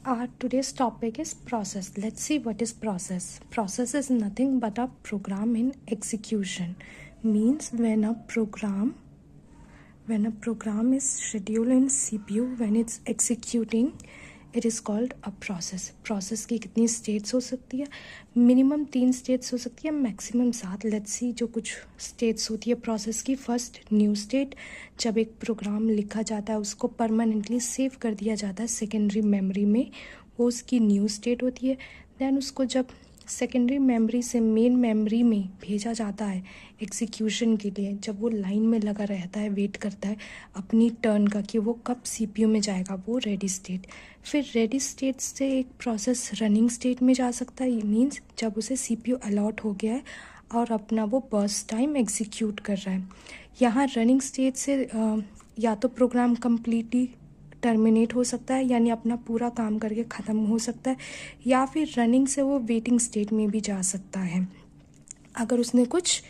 Our today's topic is process. Let's see what is process. Process is nothing but a program in execution. Means when a program is scheduled in CPU, when it's executing, it is called a process. Process की कितनी states हो सकती है? Minimum 3 states हो सकती है, maximum 7. Let's see जो कुछ states होती है प्रोसेस की. फर्स्ट न्यू स्टेट, जब एक प्रोग्राम लिखा जाता है उसको परमानेंटली सेव कर दिया जाता है सेकेंडरी मेमोरी में, वो उसकी न्यू स्टेट होती है. देन उसको जब सेकेंडरी मेमोरी से मेन मेमोरी में भेजा जाता है एग्जीक्यूशन के लिए, जब वो लाइन में लगा रहता है, वेट करता है अपनी टर्न का कि वो कब सीपीयू में जाएगा, वो रेडी स्टेट. फिर रेडी स्टेट से एक प्रोसेस रनिंग स्टेट में जा सकता है. मीन्स जब उसे सीपीयू अलॉट हो गया है और अपना वो बर्स्ट टाइम एग्जीक्यूट कर रहा है. यहाँ रनिंग स्टेट से या तो प्रोग्राम कम्प्लीटली टर्मिनेट हो सकता है, यानी अपना पूरा काम करके ख़त्म हो सकता है, या फिर रनिंग से वो वेटिंग स्टेट में भी जा सकता है. अगर उसने कुछ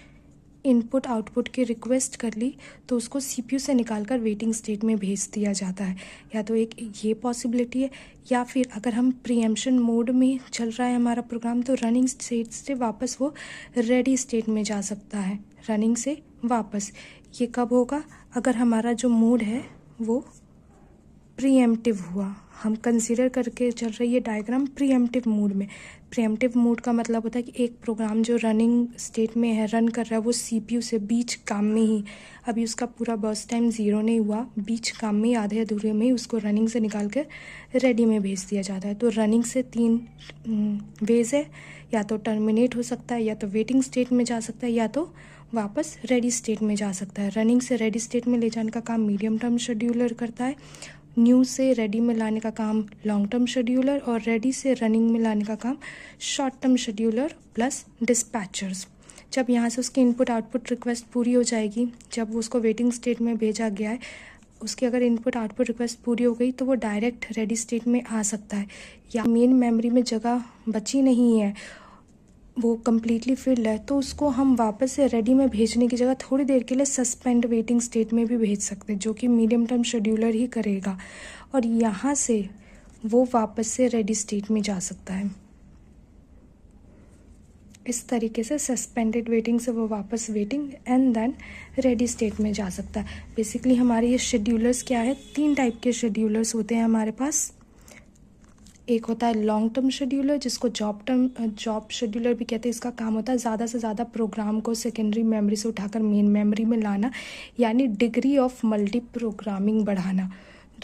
इनपुट आउटपुट की रिक्वेस्ट कर ली तो उसको सीपीयू से निकालकर वेटिंग स्टेट में भेज दिया जाता है. या तो एक ये पॉसिबिलिटी है, या फिर अगर हम प्रीएम्पशन मोड में चल रहा है हमारा प्रोग्राम तो रनिंग स्टेट से वापस वो रेडी स्टेट में जा सकता है. रनिंग से वापस ये कब होगा? अगर हमारा जो मोड है वो प्रीएम्प्टिव हुआ. हम कंसीडर करके चल रही है डायग्राम प्रीएम्प्टिव मोड में. प्रीएम्प्टिव मोड का मतलब होता है कि एक प्रोग्राम जो रनिंग स्टेट में है, रन कर रहा है, वो सीपीयू से बीच काम में ही, अभी उसका पूरा बर्स्ट टाइम 0 नहीं हुआ, बीच काम में ही आधे अधूरे में ही उसको रनिंग से निकाल कर रेडी में भेज दिया जाता है. तो रनिंग से 3 वेज है, या तो टर्मिनेट हो सकता है, या तो वेटिंग स्टेट में जा सकता है, या तो वापस रेडी स्टेट में जा सकता है. रनिंग से रेडी स्टेट में ले जाने का काम मीडियम टर्म शेड्यूलर करता है. न्यू से रेडी में लाने का काम लॉन्ग टर्म शेड्यूलर, और रेडी से रनिंग में लाने का काम short term scheduler plus dispatchers. जब यहाँ से उसकी इनपुट आउटपुट रिक्वेस्ट पूरी हो जाएगी, जब वो उसको वेटिंग स्टेट में भेजा गया है, उसकी अगर इनपुट आउटपुट रिक्वेस्ट पूरी हो गई तो वो डायरेक्ट रेडी स्टेट में आ सकता है. या मेन मेमोरी में जगह बची नहीं है, वो कम्प्लीटली फिल्ड है, तो उसको हम वापस से रेडी में भेजने की जगह थोड़ी देर के लिए सस्पेंड वेटिंग स्टेट में भी भेज सकते हैं, जो कि मीडियम टर्म शेड्यूलर ही करेगा, और यहाँ से वो वापस से रेडी स्टेट में जा सकता है. इस तरीके से सस्पेंडेड वेटिंग से वो वापस waiting and then ready state में जा सकता है. बेसिकली हमारे ये शेड्यूलर्स क्या है? 3 टाइप के शेड्यूलर्स होते हैं हमारे पास. एक होता है लॉन्ग टर्म शेड्यूलर, जिसको जॉब शेड्यूलर भी कहते हैं. इसका काम होता है ज़्यादा से ज़्यादा प्रोग्राम को सेकेंडरी मेमोरी से उठाकर मेन मेमोरी में लाना, यानी डिग्री ऑफ मल्टी प्रोग्रामिंग बढ़ाना.